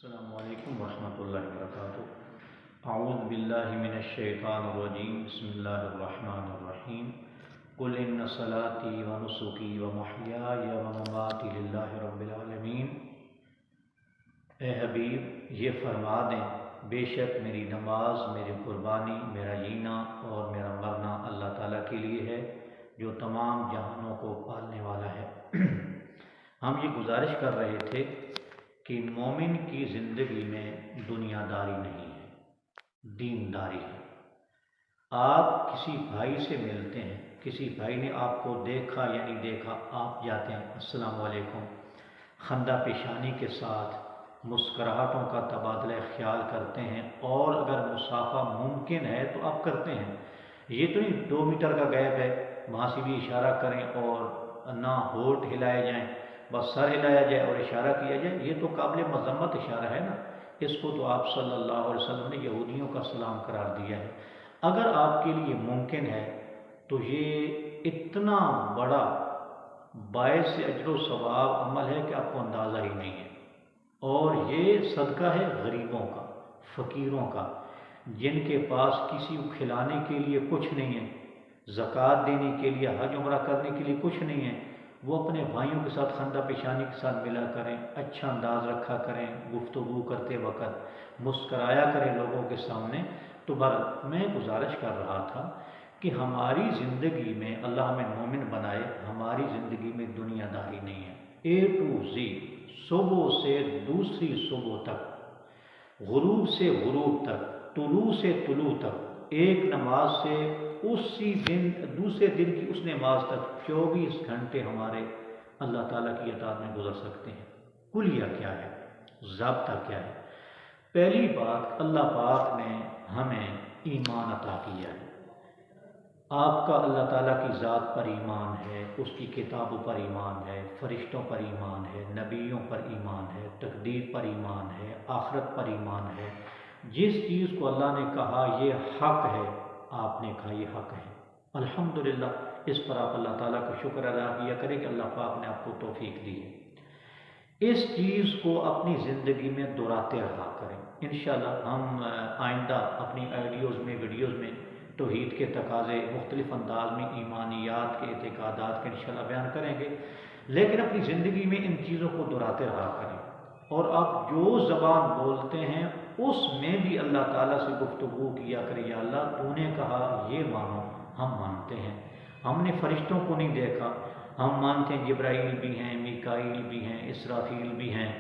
السلام علیکم ورحمۃ اللہ وبرکاتہ۔ اعوذ باللہ من الشیطان الرجیم، بسم اللہ الرحمن الرحیم۔ قل ان صلاتی و نسکی و محیای و مماتی للہ رب العالمین۔ اے حبیب یہ فرما دیں، بے شک میری نماز، میری قربانی، میرا جینا اور میرا مرنا اللہ تعالیٰ کے لیے ہے جو تمام جہانوں کو پالنے والا ہے۔ ہم یہ گزارش کر رہے تھے کہ مومن کی زندگی میں دنیا داری نہیں ہے، دینداری ہے۔ آپ کسی بھائی سے ملتے ہیں، کسی بھائی نے آپ کو دیکھا یا نہیں دیکھا، آپ جاتے ہیں السلام علیکم، خندہ پیشانی کے ساتھ مسکراہٹوں کا تبادلہ خیال کرتے ہیں، اور اگر مسافہ ممکن ہے تو آپ کرتے ہیں۔ یہ تو نہیں 2 میٹر کا گیپ ہے، وہاں سے بھی اشارہ کریں اور نہ ہونٹ ہلائے جائیں، بس سر ہلایا جائے اور اشارہ کیا جائے، یہ تو قابل مذمت اشارہ ہے نا۔ اس کو تو آپ صلی اللہ علیہ وسلم نے یہودیوں کا سلام قرار دیا ہے۔ اگر آپ کے لیے ممکن ہے تو یہ اتنا بڑا باعث اجر و ثواب عمل ہے کہ آپ کو اندازہ ہی نہیں ہے، اور یہ صدقہ ہے غریبوں کا، فقیروں کا، جن کے پاس کسی کو کھلانے کے لیے کچھ نہیں ہے، زکوٰۃ دینے کے لیے، حج عمرہ کرنے کے لیے کچھ نہیں ہے۔ وہ اپنے بھائیوں کے ساتھ خندہ پیشانی کے ساتھ ملا کریں، اچھا انداز رکھا کریں، گفتگو کرتے وقت مسکرایا کریں لوگوں کے سامنے۔ تو میں گزارش کر رہا تھا کہ ہماری زندگی میں اللہ ہمیں مومن بنائے، ہماری زندگی میں دنیا داری نہیں ہے۔ A to Z، صبح سے دوسری صبح تک، غروب سے غروب تک، طلوع سے طلوع تک، ایک نماز سے اسی دن دوسرے دن کی اس نماز تک 24 گھنٹے ہمارے اللہ تعالیٰ کی اطاعت میں گزر سکتے ہیں۔ کلیہ کیا ہے، ضابطہ کیا ہے؟ پہلی بات، اللہ پاک نے ہمیں ایمان عطا کیا ہے۔ آپ کا اللہ تعالیٰ کی ذات پر ایمان ہے، اس کی کتابوں پر ایمان ہے، فرشتوں پر ایمان ہے، نبیوں پر ایمان ہے، تقدیر پر ایمان ہے، آخرت پر ایمان ہے۔ جس چیز کو اللہ نے کہا یہ حق ہے، آپ نے کہا یہ حق ہے، الحمدللہ، اس پر آپ اللہ تعالیٰ کا شکر ادا کیا کریں کہ اللہ پاک نے آپ کو توفیق دی ہے۔ اس چیز کو اپنی زندگی میں دہراتے رہا کریں۔ انشاءاللہ ہم آئندہ اپنی ویڈیوز میں توحید کے تقاضے مختلف انداز میں، ایمانیات کے، اعتقادات کے انشاءاللہ بیان کریں گے، لیکن اپنی زندگی میں ان چیزوں کو دہراتے رہا کریں، اور آپ جو زبان بولتے ہیں اس میں بھی اللہ تعالیٰ سے گفتگو کیا کریں، یا اللہ تو نے کہا یہ مانو، ہم مانتے ہیں۔ ہم نے فرشتوں کو نہیں دیکھا، ہم مانتے ہیں جبرائیل بھی ہیں، میکائیل بھی ہیں، اسرافیل بھی ہیں،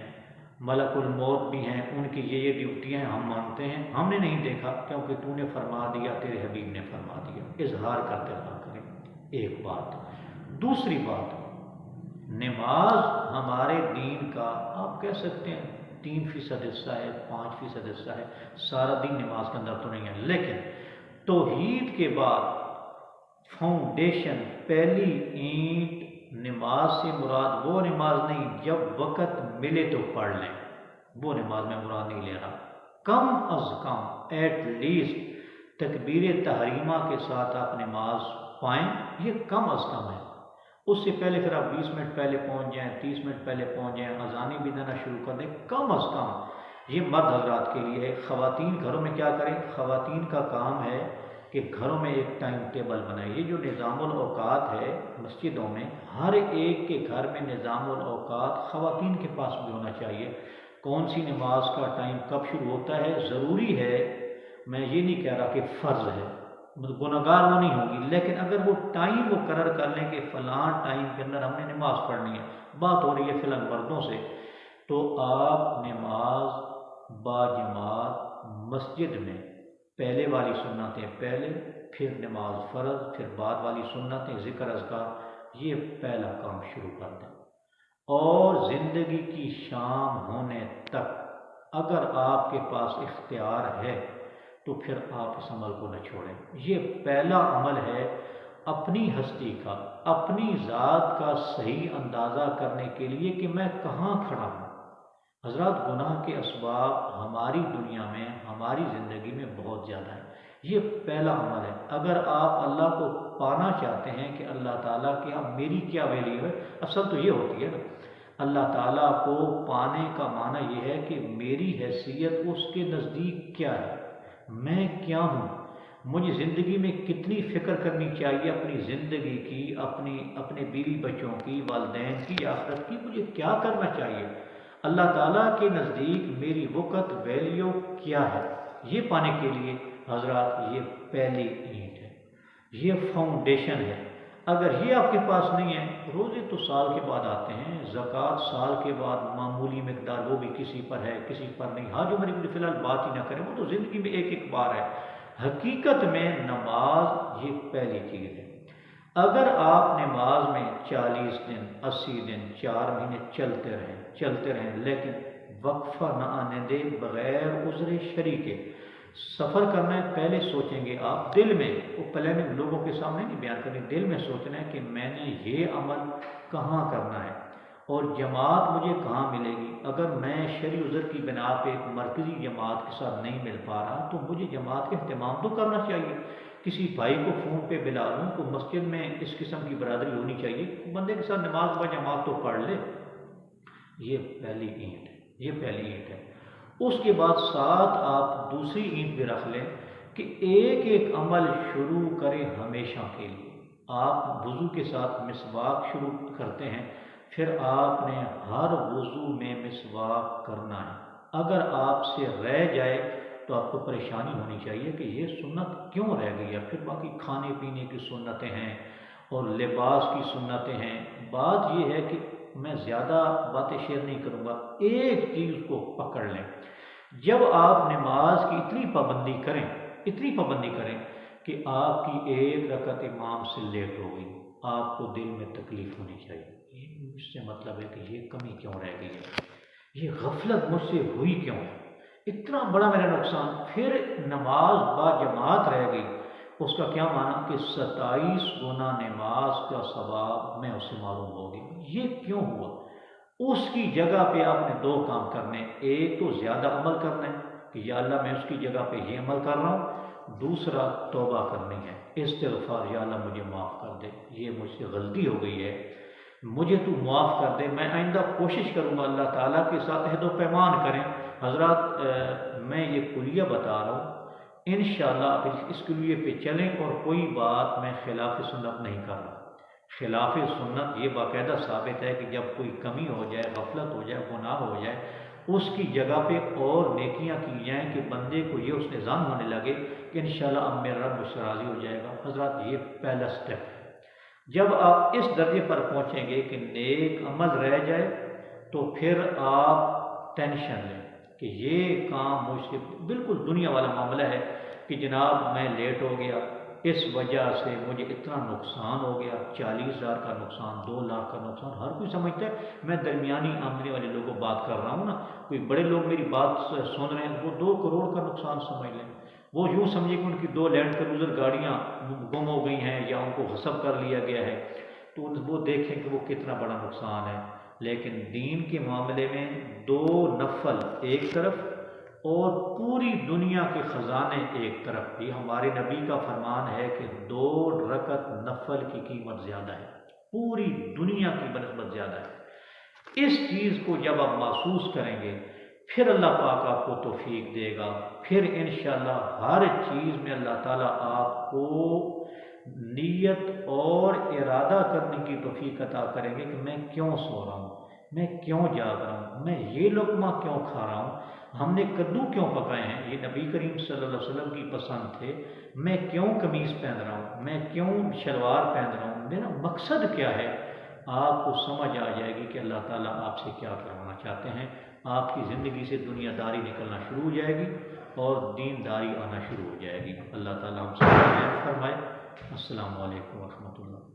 ملک الموت بھی ہیں، ان کی یہ ڈیوٹیاں ہیں، ہم مانتے ہیں۔ ہم نے نہیں دیکھا کیونکہ تو نے فرما دیا، تیرے حبیب نے فرما دیا۔ اظہار کرتے رہا کریں، ایک بات۔ دوسری بات، نماز ہمارے دین کا آپ کہہ سکتے ہیں 3% حصہ ہے، 5% حصہ ہے، سارا دین نماز کے اندر تو نہیں ہے، لیکن توحید کے بعد فاؤنڈیشن، پہلی اینٹ، نماز سے مراد وہ نماز نہیں جب وقت ملے تو پڑھ لیں، وہ نماز میں مراد نہیں لے رہا۔ کم از کم ایٹ لیسٹ تکبیر تحریمہ کے ساتھ آپ نماز پائیں، یہ کم از کم ہے۔ اس سے پہلے پھر آپ 20 منٹ پہلے پہنچ جائیں، 30 منٹ پہلے پہنچ جائیں، اذانیں بھی دینا شروع کر دیں، کم از کم۔ یہ مرد حضرات کے لیے ہے۔ خواتین گھروں میں کیا کریں؟ خواتین کا کام ہے کہ گھروں میں ایک ٹائم ٹیبل بنائیں۔ یہ جو نظام الاوقات ہے مسجدوں میں، ہر ایک کے گھر میں نظام الاوقات خواتین کے پاس بھی ہونا چاہیے۔ کون سی نماز کا ٹائم کب شروع ہوتا ہے ضروری ہے، میں یہ نہیں کہہ رہا کہ فرض ہے، گناہگار وہ نہیں ہوگی، لیکن اگر وہ ٹائم مقرر کر لیں کہ فلاں ٹائم کے اندر ہم نے نماز پڑھنی ہے، بات ہو رہی ہے فی الحال مردوں سے، تو آپ نماز باجماعت مسجد میں پہلے والی سنتیں پہلے، پھر نماز فرض، پھر بعد والی سنتیں، ذکر اذکار، یہ پہلا کام شروع کر دیں۔ اور زندگی کی شام ہونے تک اگر آپ کے پاس اختیار ہے تو پھر آپ اس عمل کو نہ چھوڑیں۔ یہ پہلا عمل ہے اپنی ہستی کا، اپنی ذات کا صحیح اندازہ کرنے کے لیے کہ میں کہاں کھڑا ہوں۔ حضرات، گناہ کے اسباب ہماری دنیا میں، ہماری زندگی میں بہت زیادہ ہیں۔ یہ پہلا عمل ہے۔ اگر آپ اللہ کو پانا چاہتے ہیں کہ اللہ تعالیٰ کے ہاں میری کیا ویلیو ہے، اصل تو یہ ہوتی ہے نا، اللہ تعالیٰ کو پانے کا معنی یہ ہے کہ میری حیثیت اس کے نزدیک کیا ہے، میں کیا ہوں، مجھے زندگی میں کتنی فکر کرنی چاہیے اپنی زندگی کی، اپنے بیوی بچوں کی، والدین کی، آخرت کی، مجھے کیا کرنا چاہیے، اللہ تعالیٰ کے نزدیک میری وقت ویلیو کیا ہے۔ یہ پانے کے لیے حضرات یہ پہلی اینٹ ہے، یہ فاؤنڈیشن ہے۔ اگر یہ آپ کے پاس نہیں ہے، روزے تو سال کے بعد آتے ہیں، زکوٰۃ سال کے بعد معمولی مقدار، وہ بھی کسی پر ہے کسی پر نہیں، حاج عمر کی فی الحال بات ہی نہ کریں، وہ تو زندگی میں ایک ایک بار ہے۔ حقیقت میں نماز یہ پہلی چیز ہے۔ اگر آپ نماز میں 40 دن 80 دن 4 مہینے چلتے رہیں لیکن وقفہ نہ آنے دیں بغیر عذر شرعی کے، سفر کرنا ہے، پہلے سوچیں گے آپ دل میں، وہ پلاننگ لوگوں کے سامنے نہیں بیان کرنی، دل میں سوچنا ہے کہ میں نے یہ عمل کہاں کرنا ہے اور جماعت مجھے کہاں ملے گی۔ اگر میں شرعی عذر کی بنا پہ ایک مرکزی جماعت کے ساتھ نہیں مل پا رہا تو مجھے جماعت کا اہتمام تو کرنا چاہیے، کسی بھائی کو فون پہ بلا لوں تو مسجد میں اس قسم کی برادری ہونی چاہیے، بندے کے ساتھ نماز با جماعت تو پڑھ لے۔ یہ پہلی اینٹ ہے۔ اس کے بعد ساتھ آپ دوسری اینٹ بھی رکھ لیں کہ ایک ایک عمل شروع کریں ہمیشہ کے لیے۔ آپ وضو کے ساتھ مسواک شروع کرتے ہیں، پھر آپ نے ہر وضو میں مسواک کرنا ہے۔ اگر آپ سے رہ جائے تو آپ کو پریشانی ہونی چاہیے کہ یہ سنت کیوں رہ گئی ہے۔ پھر باقی کھانے پینے کی سنتیں ہیں اور لباس کی سنتیں ہیں۔ بات یہ ہے کہ میں زیادہ باتیں شیئر نہیں کروں گا، ایک چیز کو پکڑ لیں۔ جب آپ نماز کی اتنی پابندی کریں کہ آپ کی ایک رکعت امام سے لیٹ ہو گئی، آپ کو دل میں تکلیف ہونی چاہیے، اس سے مطلب ہے کہ یہ کمی کیوں رہ گئی ہے، یہ غفلت مجھ سے ہوئی کیوں ہے، اتنا بڑا میرا نقصان۔ پھر نماز با جماعت رہ گئی، اس کا کیا معنی کہ 27 گنا نماز کا ثواب میں اسے معلوم ہوگی۔ یہ کیوں ہوا؟ اس کی جگہ پہ آپ نے 2 کام کرنے، ایک تو زیادہ عمل کرنا ہے کہ یا اللہ میں اس کی جگہ پہ یہ عمل کر رہا ہوں، دوسرا توبہ کرنی ہے، استغفار، یا اللہ مجھے معاف کر دے، یہ مجھ سے غلطی ہو گئی ہے، مجھے تو معاف کر دے، میں آئندہ کوشش کروں گا اللہ تعالیٰ کے ساتھ عہد و پیمان کریں۔ حضرات میں یہ کلیہ بتا رہا ہوں، انشاءاللہ اس کلیے پہ چلیں، اور کوئی بات میں خلاف سنت نہیں کر رہا۔ خلاف سنت یہ باقاعدہ ثابت ہے کہ جب کوئی کمی ہو جائے، غفلت ہو جائے، گناہ ہو جائے، اس کی جگہ پہ اور نیکیاں کی جائیں کہ بندے کو یہ اس نے ظن ہونے لگے کہ انشاءاللہ اب میرا رب مجھ سے راضی ہو جائے گا۔ حضرات یہ پہلا سٹیپ ہے۔ جب آپ اس درجے پر پہنچیں گے کہ نیک عمل رہ جائے تو پھر آپ ٹینشن لیں کہ یہ کام مجھ سے بالکل دنیا والا معاملہ ہے کہ جناب میں لیٹ ہو گیا، اس وجہ سے مجھے اتنا نقصان ہو گیا، 40,000 کا نقصان، 2 لاکھ کا نقصان، ہر کوئی سمجھتا ہے۔ میں درمیانی آمدنی والے لوگوں کو بات کر رہا ہوں نا، کوئی بڑے لوگ میری بات سن رہے ہیں، وہ 2 کروڑ کا نقصان سمجھ لیں، وہ یوں سمجھے کہ ان کی 2 لینڈ کروزر گاڑیاں گم ہو گئی ہیں یا ان کو غصب کر لیا گیا ہے، تو وہ دیکھیں کہ وہ کتنا بڑا نقصان ہے۔ لیکن دین کے معاملے میں 2 نفل ایک طرف اور پوری دنیا کے خزانے ایک طرف، یہ ہمارے نبی کا فرمان ہے کہ 2 رکعت نفل کی قیمت زیادہ ہے، پوری دنیا کی بنسبت زیادہ ہے۔ اس چیز کو جب آپ محسوس کریں گے پھر اللہ پاک آپ کو توفیق دے گا، پھر انشاءاللہ ہر چیز میں اللہ تعالیٰ آپ کو نیت اور ارادہ کرنے کی توفیق عطا کریں گے کہ میں کیوں سو رہا ہوں، میں کیوں جاگ رہا ہوں، میں یہ لقمہ کیوں کھا رہا ہوں، ہم نے کدو کیوں پکائے ہیں، یہ نبی کریم صلی اللہ علیہ وسلم کی پسند تھے، میں کیوں قمیض پہن رہا ہوں، میں کیوں شلوار پہن رہا ہوں، میرا مقصد کیا ہے، آپ کو سمجھ آ جائے گی کہ اللہ تعالیٰ آپ سے کیا کروانا چاہتے ہیں۔ آپ کی زندگی سے دنیا داری نکلنا شروع ہو جائے گی اور دینداری آنا شروع ہو جائے گی۔ اللہ تعالیٰ ہم سے فرمائے۔ السلام علیکم ورحمۃ اللہ۔